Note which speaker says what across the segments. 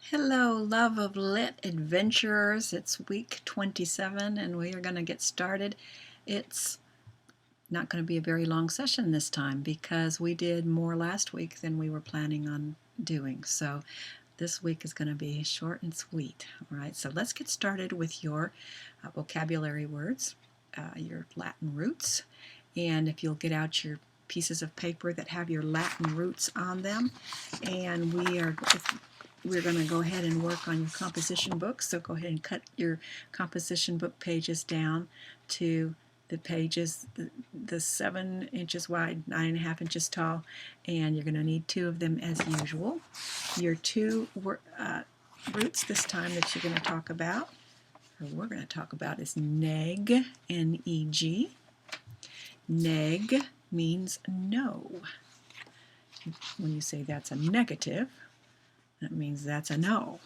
Speaker 1: Hello, love of lit adventurers. It's week 27 and we are going to get started. It's not going to be a very long session this time because we did more last week than we were planning on doing. So this week is going to be short and sweet. All right, so let's get started with your vocabulary words, your Latin roots. And if you'll get out your pieces of paper that have your Latin roots on them, and we're going to go ahead and work on your composition book. So go ahead and cut your composition book pages down to the pages, the 7 inches wide, 9.5 inches tall, and you're going to need 2 of them as usual. Your 2 roots this time that you're going to talk about, or we're going to talk about, is neg, N-E-G. Neg means no. When you say that's a negative, that means that's a no.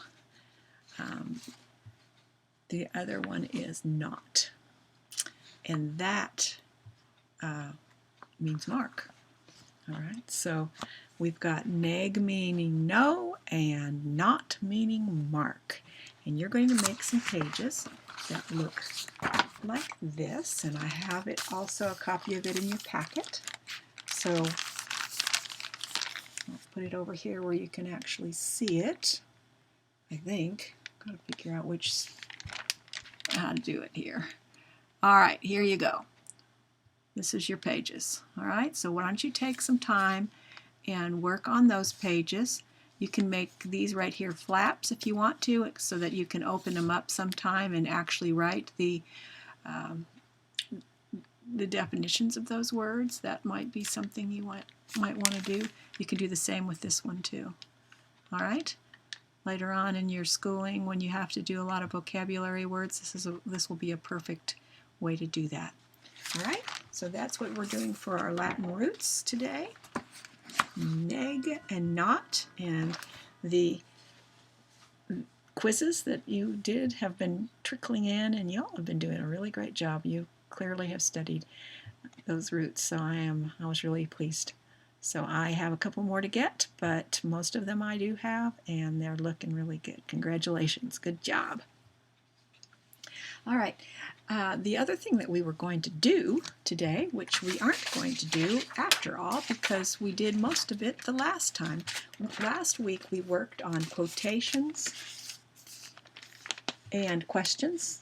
Speaker 1: The other one is not. And that means mark. All right, so we've got neg meaning no and not meaning mark. And you're going to make some pages that look like this. And I have it also, a copy of it in your packet. So I'll put it over here where you can actually see it. I think. Got to figure out how to do it here. All right, here you go. This is your pages. All right, so why don't you take some time and work on those pages. You can make these right here flaps if you want to, so that you can open them up sometime and actually write the definitions of those words. That might be something you might want to do. You can do the same with this one too. All right. Later on in your schooling, when you have to do a lot of vocabulary words, this will be a perfect way to do that. All right, so that's what we're doing for our Latin roots today. Neg and not, and the quizzes that you did have been trickling in, and y'all have been doing a really great job. You clearly have studied those roots, so I was really pleased. So I have a couple more to get, but most of them I do have, and they're looking really good. Congratulations. Good job. All right. The other thing that we were going to do today, which we aren't going to do after all, because we did most of it the last time. Last week we worked on quotations and questions,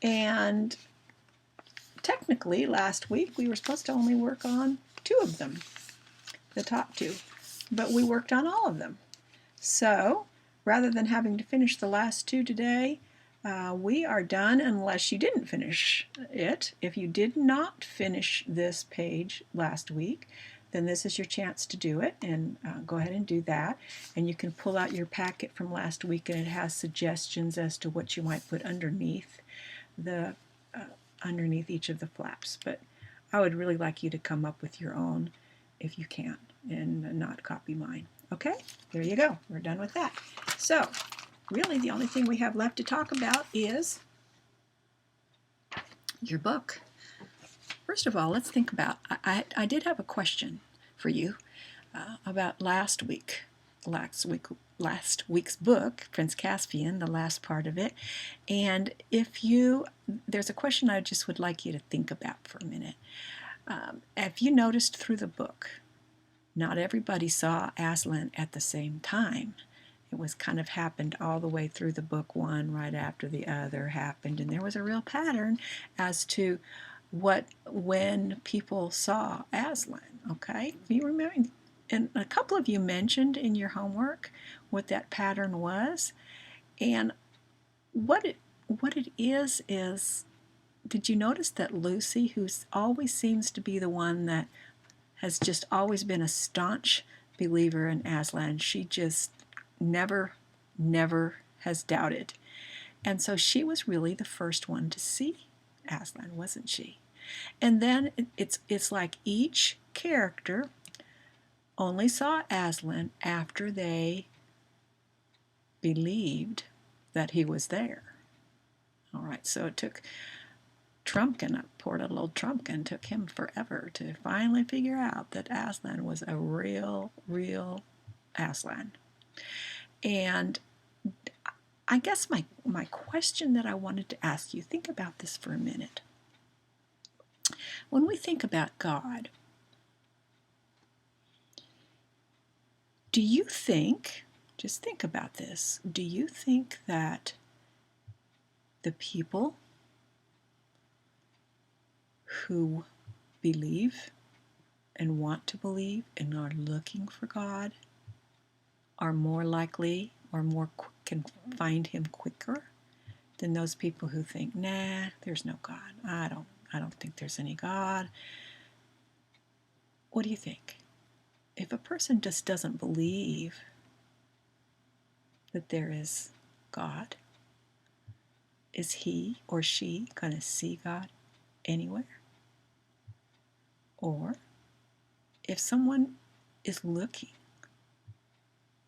Speaker 1: and technically last week we were supposed to only work on 2 of them. The top 2, but we worked on all of them. So rather than having to finish the last 2 today, we are done unless you didn't finish it. If you did not finish this page last week, then this is your chance to do it, and go ahead and do that. And you can pull out your packet from last week, and it has suggestions as to what you might put underneath underneath each of the flaps. But I would really like you to come up with your own if you can, and not copy mine. Okay, there you go. We're done with that. So really the only thing we have left to talk about is your book. First of all, let's think about, I did have a question for you about last week's book, Prince Caspian, the last part of it. And there's a question I just would like you to think about for a minute. If you noticed through the book, not everybody saw Aslan at the same time. It was kind of happened all the way through the book, one right after the other happened, and there was a real pattern as to when people saw Aslan. Okay, you remember, and a couple of you mentioned in your homework what that pattern was, and what it is did you notice that Lucy, who always seems to be the one that has just always been a staunch believer in Aslan, she just never has doubted. And so she was really the first one to see Aslan, wasn't she? And then it's like each character only saw Aslan after they believed that he was there. All right, so it took Trumpkin, poor little old Trumpkin, took him forever to finally figure out that Aslan was a real Aslan. And I guess my question that I wanted to ask you, think about this for a minute. When we think about God, do you think, just think about this, do you think that the people who believe and want to believe and are looking for God are more likely or can find him quicker than those people who think, nah, there's no God. I don't think there's any God. What do you think? If a person just doesn't believe that there is God, is he or she going to see God anywhere? Or if someone is looking,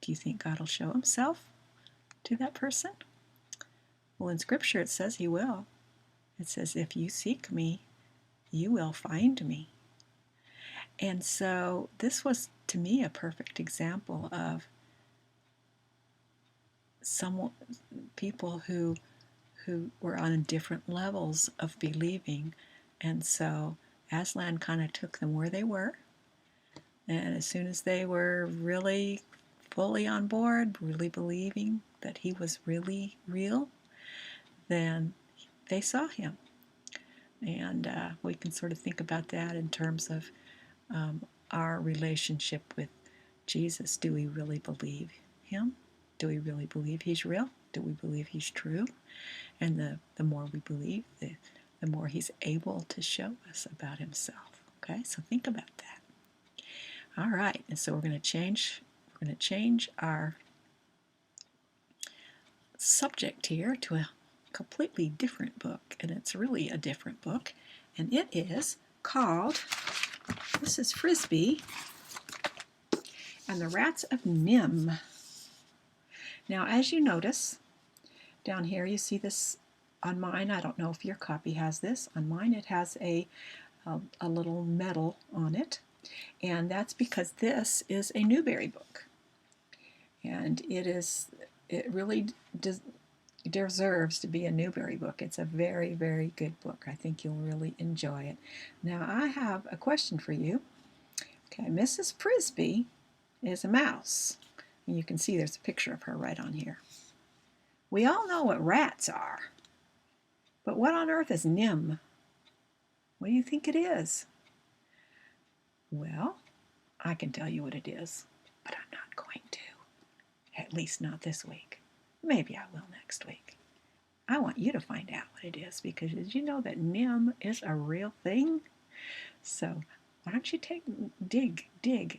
Speaker 1: do you think God will show himself to that person? Well, in Scripture it says he will. It says, if you seek me, you will find me. And so this was, to me, a perfect example of people who were on different levels of believing. And so Aslan kind of took them where they were. And as soon as they were really fully on board, really believing that he was really real, then they saw him. And we can sort of think about that in terms of our relationship with Jesus. Do we really believe him? Do we really believe he's real? Do we believe he's true? And the more we believe, the more he's able to show us about himself. Okay, so think about that. All right, and so we're going to change our subject here to a completely different book, and it's really a different book, and it is called Mrs. Frisby and the Rats of NIMH. Now, as you notice, down here you see this on mine. I don't know if your copy has this. On mine it has a little medal on it, and that's because this is a Newbery book, and it really deserves to be a Newbery book. It's a very, very good book. I think you'll really enjoy it. Now, I have a question for you. Okay, Mrs. Frisby is a mouse, and you can see there's a picture of her right on here. We all know what rats are, but what on earth is NIMH? What do you think it is? Well, I can tell you what it is, but I'm not going to. At least not this week. Maybe I will next week. I want you to find out what it is, because did you know that NIMH is a real thing? So why don't you dig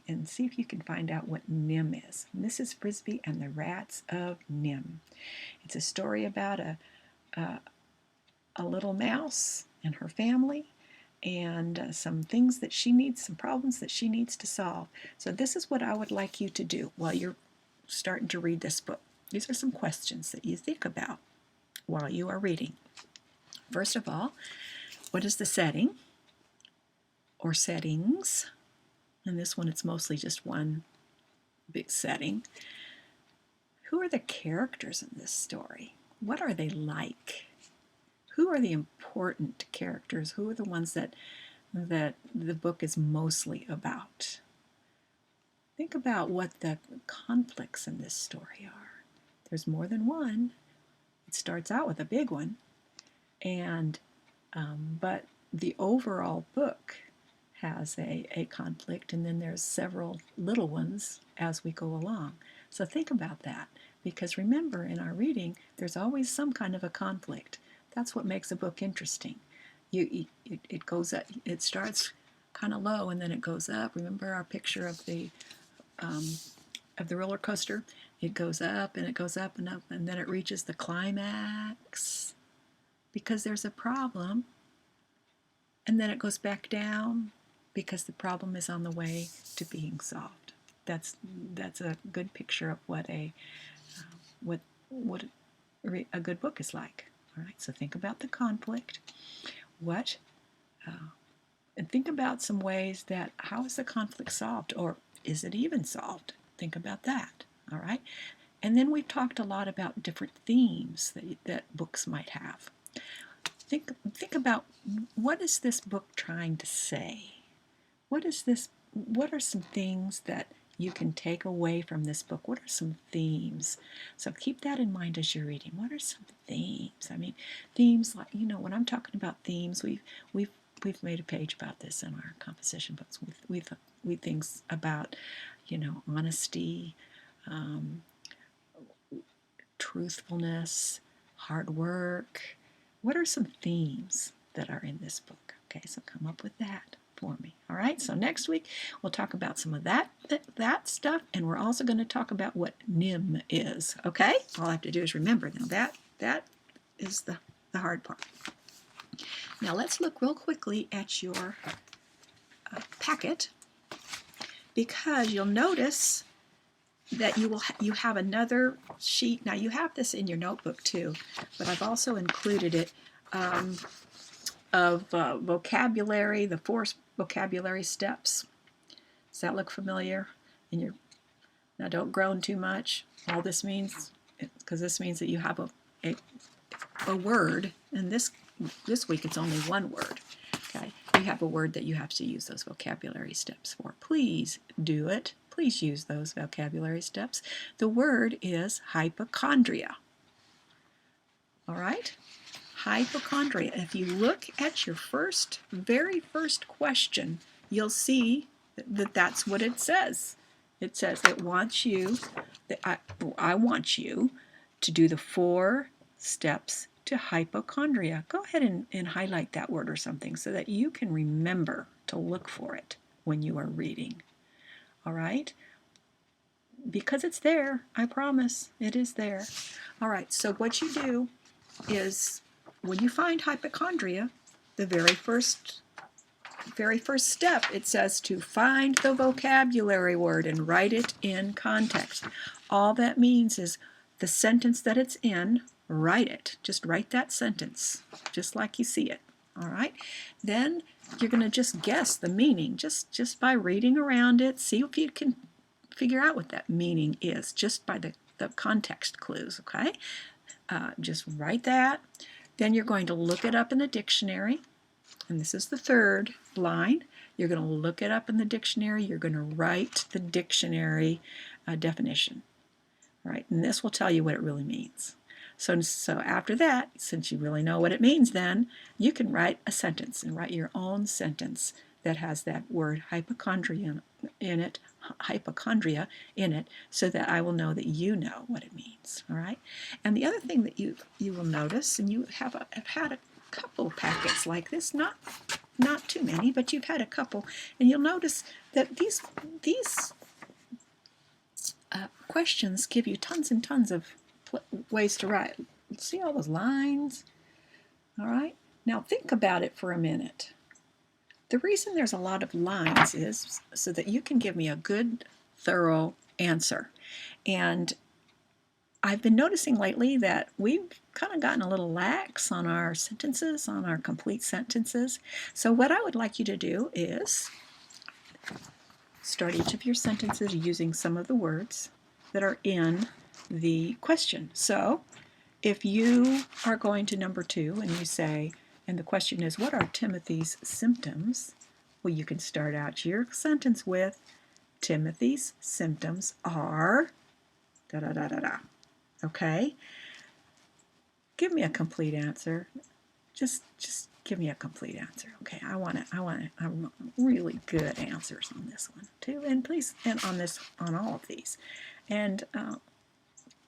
Speaker 1: and see if you can find out what NIMH is. Mrs. Frisby and the Rats of NIMH. It's a story about a little mouse and her family, and some things that she needs, some problems that she needs to solve. So this is what I would like you to do while you're starting to read this book. These are some questions that you think about while you are reading. First of all, what is the setting or settings? In this one, it's mostly just one big setting. Who are the characters in this story? What are they like? Who are the important characters? Who are the ones that the book is mostly about? Think about what the conflicts in this story are. There's more than one. It starts out with a big one, and but the overall book has a conflict, and then there's several little ones as we go along. So think about that, because remember, in our reading, there's always some kind of a conflict. That's what makes a book interesting. It goes up, it starts kind of low, and then it goes up. Remember our picture of the roller coaster? It goes up and it goes up and up, and then it reaches the climax because there's a problem, and then it goes back down because the problem is on the way to being solved. That's a good picture of what a good book is like. All right, so think about the conflict. And think about some ways that, how is the conflict solved, or is it even solved? Think about that. All right. And then we've talked a lot about different themes that books might have. Think about, what is this book trying to say? What are some things that you can take away from this book? What are some themes? So keep that in mind as you're reading. What are some themes? I mean, themes like, when I'm talking about themes, we've made a page about this in our composition books. We things about, honesty, um, truthfulness, hard work. What are some themes that are in this book? Okay, so come up with that for me. All right, so next week we'll talk about some of that stuff, and we're also going to talk about what NIM is. Okay, all I have to do is remember. Now that is the hard part. Now let's look real quickly at your packet, because you'll notice that you have another sheet. Now you have this in your notebook too, but I've also included it of vocabulary, the 4 vocabulary steps. Does that look familiar? Now don't groan too much. All this means, because this means that you have a word, and this week it's only one word. Okay, you have a word that you have to use those vocabulary steps for. Please do it. Please use those vocabulary steps. The word is hypochondria. All right? Hypochondria. If you look at your very first question, you'll see that that's what it says. It says it wants you, I want you to do the 4 steps to hypochondria. Go ahead and highlight that word or something so that you can remember to look for it when you are reading. All right? Because it's there, I promise, it is there. All right, so what you do is, when you find hypochondria, the very first step, it says to find the vocabulary word and write it in context. All that means is the sentence that it's in, write it. Just write that sentence, just like you see it. All right? Then you're going to just guess the meaning, just by reading around it. See if you can figure out what that meaning is, just by the context clues, okay? Just write that. Then you're going to look it up in the dictionary, and this is the 3rd line. You're going to look it up in the dictionary. You're going to write the dictionary definition. All right, and this will tell you what it really means. So after that, since you really know what it means, then you can write a sentence and write your own sentence that has that word hypochondria in it, so that I will know that you know what it means. All right. And the other thing that you will notice, and you have had a couple packets like this, not too many, but you've had a couple, and you'll notice that these questions give you tons and tons of ways to write. See all those lines? All right. Now think about it for a minute. The reason there's a lot of lines is so that you can give me a good, thorough answer. And I've been noticing lately that we've kind of gotten a little lax on our sentences, on our complete sentences. So what I would like you to do is start each of your sentences using some of the words that are in the question. So if you are going to number 2 and you say, and the question is, what are Timothy's symptoms? Well, you can start out your sentence with, Timothy's symptoms are da-da-da-da-da. Okay? Give me a complete answer. Just give me a complete answer. Okay, I want really good answers on this one too, and please, and on all of these. And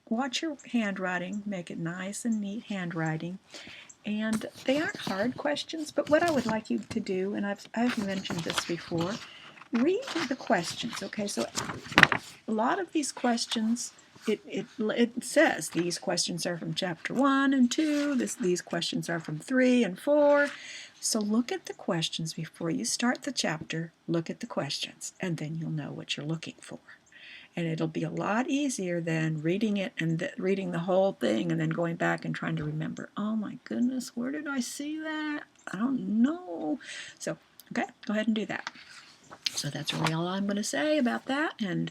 Speaker 1: watch your handwriting, make it nice and neat handwriting. And they aren't hard questions, but what I would like you to do, and I've mentioned this before, read the questions. Okay, so a lot of these questions, it says these questions are from chapter 1 and 2, these questions are from 3 and 4. So look at the questions before you start the chapter. Look at the questions, and then you'll know what you're looking for. And it'll be a lot easier than reading it and reading the whole thing and then going back and trying to remember, oh my goodness, where did I see that? I don't know. So, okay, go ahead and do that. So that's really all I'm going to say about that. And